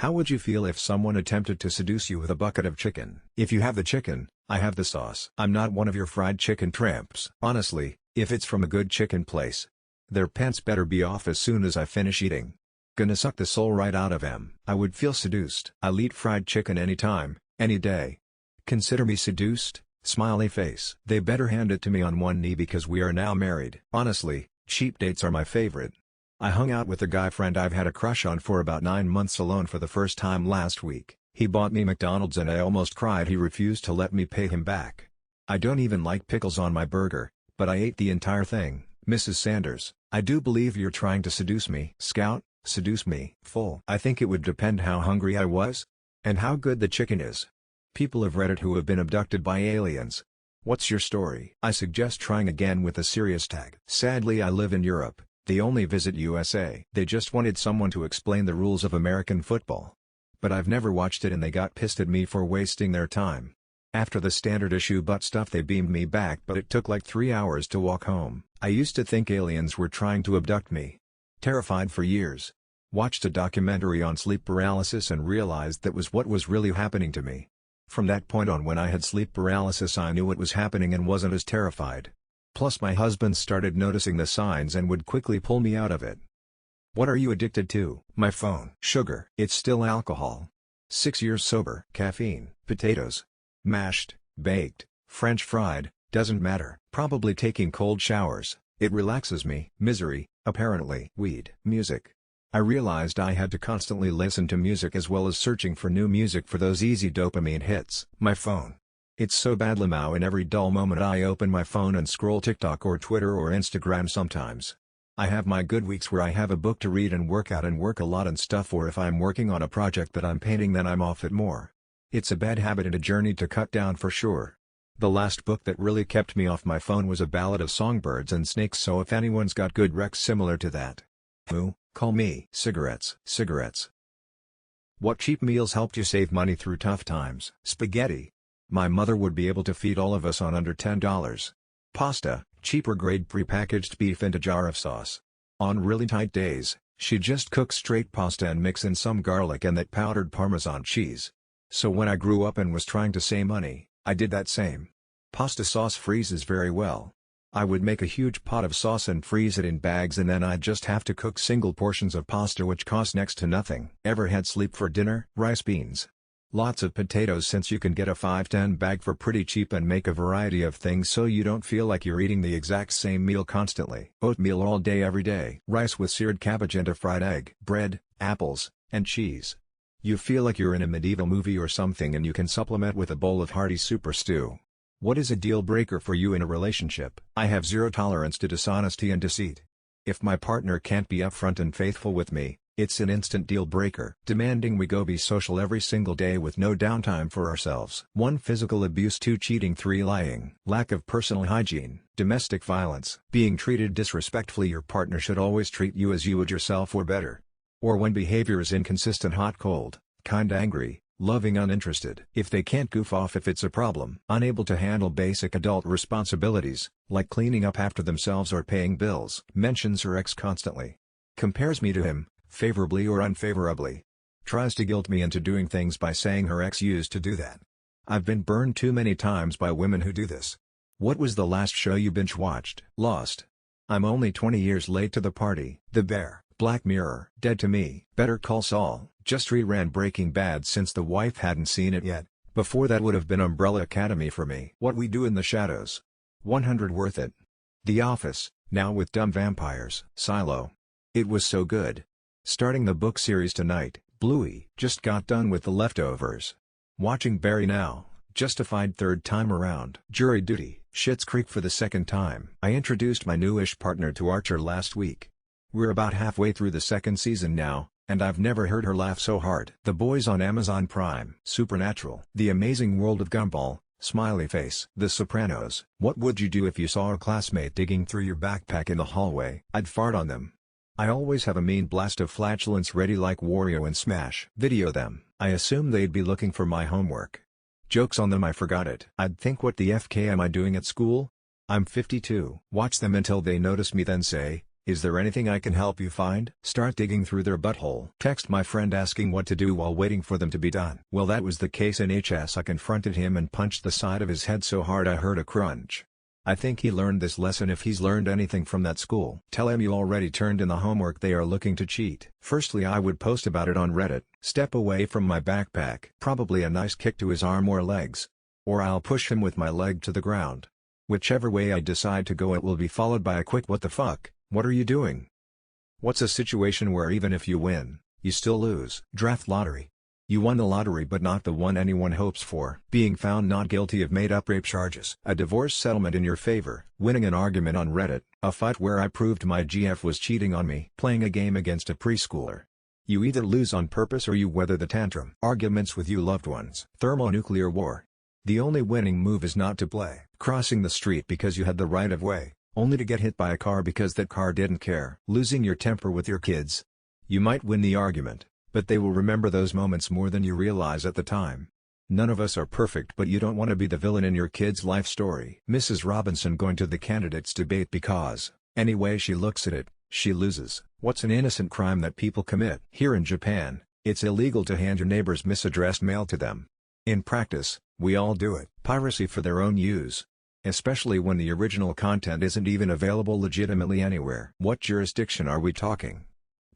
How would you feel if someone attempted to seduce you with a bucket of chicken? If you have the chicken, I have the sauce. I'm not one of your fried chicken tramps. Honestly, if it's from a good chicken place, their pants better be off as soon as I finish eating. Gonna suck the soul right out of them. I would feel seduced. I'll eat fried chicken anytime, any day. Consider me seduced? Smiley face. They better hand it to me on one knee because we are now married. Honestly, cheap dates are my favorite. I hung out with a guy friend I've had a crush on for about 9 months alone for the first time last week. He bought me McDonald's and I almost cried. He refused to let me pay him back. I don't even like pickles on my burger, but I ate the entire thing. Mrs. Sanders, I do believe you're trying to seduce me. Scout, seduce me. Full. I think it would depend how hungry I was, and how good the chicken is. People of Reddit who have been abducted by aliens. What's your story? I suggest trying again with a serious tag. Sadly I live in Europe. They only visit USA. They just wanted someone to explain the rules of American football. But I've never watched it and they got pissed at me for wasting their time. After the standard issue butt stuff they beamed me back, but it took like 3 hours to walk home. I used to think aliens were trying to abduct me. Terrified for years. Watched a documentary on sleep paralysis and realized that was what was really happening to me. From that point on, when I had sleep paralysis, I knew what was happening and wasn't as terrified. Plus my husband started noticing the signs and would quickly pull me out of it. What are you addicted to? My phone. Sugar. It's still alcohol. 6 years sober. Caffeine. Potatoes. Mashed, baked, French fried, doesn't matter. Probably taking cold showers. It relaxes me. Misery, apparently. Weed. Music. I realized I had to constantly listen to music as well as searching for new music for those easy dopamine hits. My phone. It's so bad Lamau, in every dull moment I open my phone and scroll TikTok or Twitter or Instagram sometimes. I have my good weeks where I have a book to read and work out and work a lot and stuff, or if I'm working on a project that I'm painting then I'm off it more. It's a bad habit and a journey to cut down for sure. The last book that really kept me off my phone was A Ballad of Songbirds and Snakes, so if anyone's got good recs similar to that, call me. Cigarettes. Cigarettes. What cheap meals helped you save money through tough times? Spaghetti. My mother would be able to feed all of us on under $10. Pasta, cheaper grade prepackaged beef and a jar of sauce. On really tight days, she'd just cook straight pasta and mix in some garlic and that powdered Parmesan cheese. So when I grew up and was trying to save money, I did that same. Pasta sauce freezes very well. I would make a huge pot of sauce and freeze it in bags, and then I'd just have to cook single portions of pasta which cost next to nothing. Ever had sleep for dinner? Rice, beans. Lots of potatoes, since you can get a 5-10 bag for pretty cheap and make a variety of things so you don't feel like you're eating the exact same meal constantly. Oatmeal all day every day. Rice with seared cabbage and a fried egg. Bread, apples, and cheese. You feel like you're in a medieval movie or something, and you can supplement with a bowl of hearty super stew. What is a deal breaker for you in a relationship? I have zero tolerance to dishonesty and deceit. If my partner can't be upfront and faithful with me, it's an instant deal breaker. Demanding we go be social every single day with no downtime for ourselves. 1. Physical abuse. 2. Cheating. 3. Lying. Lack of personal hygiene. Domestic violence. Being treated disrespectfully. Your partner should always treat you as you would yourself or better. Or when behavior is inconsistent. Hot, cold, kind, angry, loving, uninterested. If they can't goof off if it's a problem. Unable to handle basic adult responsibilities, like cleaning up after themselves or paying bills. Mentions her ex constantly. Compares me to him, favorably or unfavorably. Tries to guilt me into doing things by saying her ex used to do that. I've been burned too many times by women who do this. What was the last show you binge watched? Lost. I'm only 20 years late to the party. The Bear. Black Mirror. Dead to Me. Better Call Saul. Just reran Breaking Bad since the wife hadn't seen it yet. Before that would have been Umbrella Academy for me. What We Do in the Shadows. 100 worth it. The Office, now with dumb vampires. Silo. It was so good. Starting the book series tonight. Bluey. Just got done with The Leftovers. Watching Barry now. Justified third time around. Jury Duty. Schitt's Creek for the second time. I introduced my newish partner to Archer last week. We're about halfway through the second season now, and I've never heard her laugh so hard. The Boys on Amazon Prime. Supernatural. The Amazing World of Gumball. Smiley face. The Sopranos. What would you do if you saw a classmate digging through your backpack in the hallway? I'd fart on them. I always have a mean blast of flatulence ready like Wario and Smash. Video them. I assume they'd be looking for my homework. Joke's on them, I forgot it. I'd think, what the FK am I doing at school? I'm 52. Watch them until they notice me, then say, Is there anything I can help you find? Start digging through their butthole. Text my friend asking what to do while waiting for them to be done. Well, that was the case in HS. I confronted him and punched the side of his head so hard I heard a crunch. I think he learned this lesson if he's learned anything from that school. Tell him you already turned in the homework they are looking to cheat. Firstly, I would post about it on Reddit. Step away from my backpack. Probably a nice kick to his arm or legs. Or I'll push him with my leg to the ground. Whichever way I decide to go, it will be followed by a quick "what the fuck, what are you doing?" What's a situation where even if you win, you still lose? Draft lottery. You won the lottery but not the one anyone hopes for. Being found not guilty of made-up rape charges. A divorce settlement in your favor. Winning an argument on Reddit. A fight where I proved my GF was cheating on me. Playing a game against a preschooler. You either lose on purpose or you weather the tantrum. Arguments with your loved ones. Thermonuclear war. The only winning move is not to play. Crossing the street because you had the right of way, only to get hit by a car because that car didn't care. Losing your temper with your kids. You might win the argument, but they will remember those moments more than you realize at the time. None of us are perfect, but you don't want to be the villain in your kid's life story. Mrs. Robinson going to the candidates debate because, any way she looks at it, she loses. What's an innocent crime that people commit? Here in Japan, it's illegal to hand your neighbor's misaddressed mail to them. In practice, we all do it. Piracy for their own use. Especially when the original content isn't even available legitimately anywhere. What jurisdiction are we talking?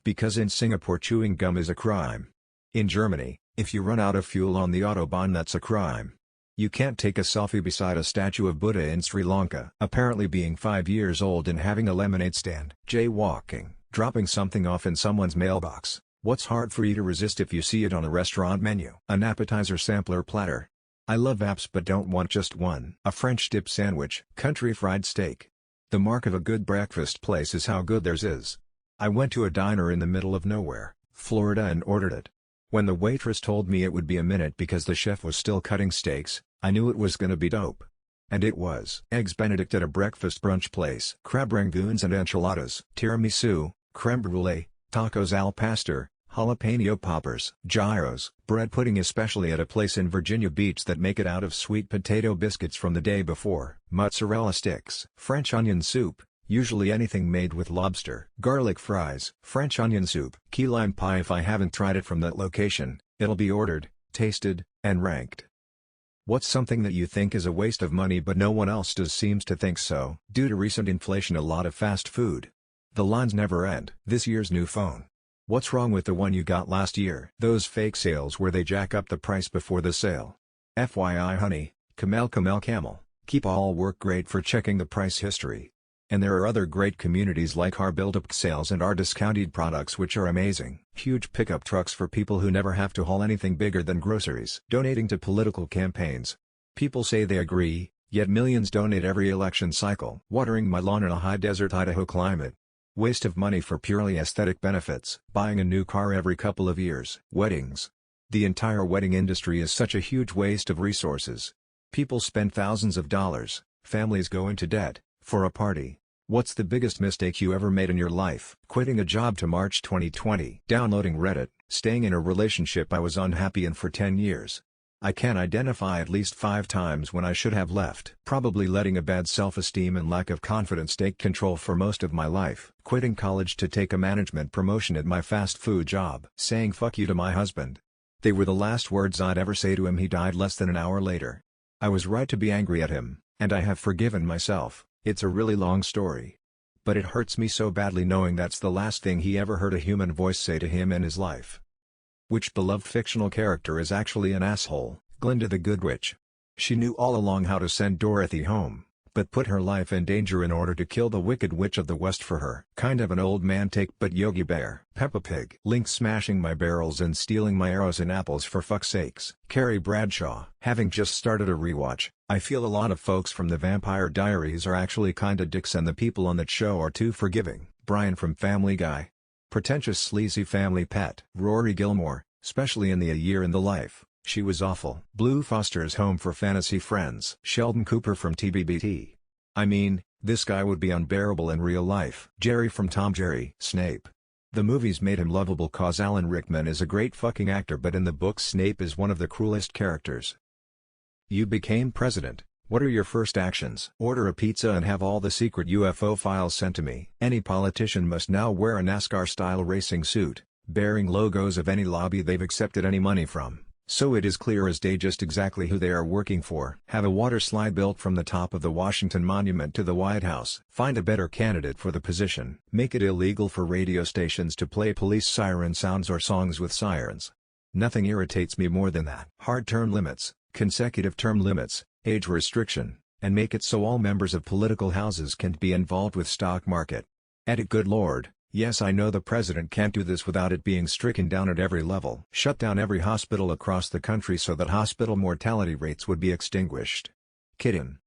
Because in Singapore chewing gum is a crime. In Germany, if you run out of fuel on the autobahn, that's a crime. You can't take a selfie beside a statue of Buddha in Sri Lanka. Apparently being 5 years old and having a lemonade stand. Jaywalking. Dropping something off in someone's mailbox. What's hard for you to resist if you see it on a restaurant menu? An appetizer sampler platter. I love apps but don't want just one. A French dip sandwich. Country fried steak. The mark of a good breakfast place is how good theirs is. I went to a diner in the middle of nowhere, Florida, and ordered it. When the waitress told me it would be a minute because the chef was still cutting steaks, I knew it was gonna be dope. And it was. Eggs Benedict at a breakfast brunch place. Crab rangoons and enchiladas. Tiramisu, creme brulee, tacos al pastor, jalapeno poppers. Gyros. Bread pudding, especially at a place in Virginia Beach that make it out of sweet potato biscuits from the day before. Mozzarella sticks. French onion soup. Usually anything made with lobster. Garlic fries. French onion soup. Key lime pie. If I haven't tried it from that location, it'll be ordered, tasted, and ranked. What's something that you think is a waste of money but no one else does? Seems to think so. Due to recent inflation, a lot of fast food. The lines never end. This year's new phone. What's wrong with the one you got last year? Those fake sales where they jack up the price before the sale. FYI honey, Camel. Keep all work great for checking the price history. And there are other great communities like our build-up sales and our discounted products which are amazing. Huge pickup trucks for people who never have to haul anything bigger than groceries. Donating to political campaigns. People say they agree, yet millions donate every election cycle. Watering my lawn in a high desert Idaho climate. Waste of money for purely aesthetic benefits. Buying a new car every couple of years. Weddings. The entire wedding industry is such a huge waste of resources. People spend thousands of dollars, families go into debt, for a party. What's the biggest mistake you ever made in your life? Quitting a job to March 2020. Downloading Reddit. Staying in a relationship I was unhappy in for 10 years. I can identify at least 5 times when I should have left. Probably letting a bad self-esteem and lack of confidence take control for most of my life. Quitting college to take a management promotion at my fast food job. Saying fuck you to my husband. They were the last words I'd ever say to him. He died less than an hour later. I was right to be angry at him, and I have forgiven myself. It's a really long story. But it hurts me so badly knowing that's the last thing he ever heard a human voice say to him in his life. Which beloved fictional character is actually an asshole? Glinda the Good Witch. She knew all along how to send Dorothy home, but put her life in danger in order to kill the Wicked Witch of the West for her. Kind of an old man take, but Yogi Bear. Peppa Pig. Link smashing my barrels and stealing my arrows and apples for fuck's sakes. Carrie Bradshaw. Having just started a rewatch, I feel a lot of folks from the Vampire Diaries are actually kinda dicks and the people on that show are too forgiving. Brian from Family Guy. Pretentious sleazy family pet. Rory Gilmore, especially in the A Year in the Life. She was awful. Blue Foster's Home for Fantasy Friends. Sheldon Cooper from TBBT. I mean, this guy would be unbearable in real life. Jerry from Tom Jerry. Snape. The movies made him lovable cause Alan Rickman is a great fucking actor, but in the books Snape is one of the cruelest characters. You became president, What are your first actions? Order a pizza and have all the secret UFO files sent to me. Any politician must now wear a NASCAR-style racing suit, bearing logos of any lobby they've accepted any money from, so it is clear as day just exactly who they are working for. Have a water slide built from the top of the Washington Monument to the White House. Find a better candidate for the position. Make it illegal for radio stations to play police siren sounds or songs with sirens. Nothing irritates me more than that. Hard term limits, consecutive term limits, age restriction, and make it so all members of political houses can't be involved with stock market. Edit. Good Lord, yes, I know the president can't do this without it being stricken down at every level. Shut down every hospital across the country so that hospital mortality rates would be extinguished. Kidding.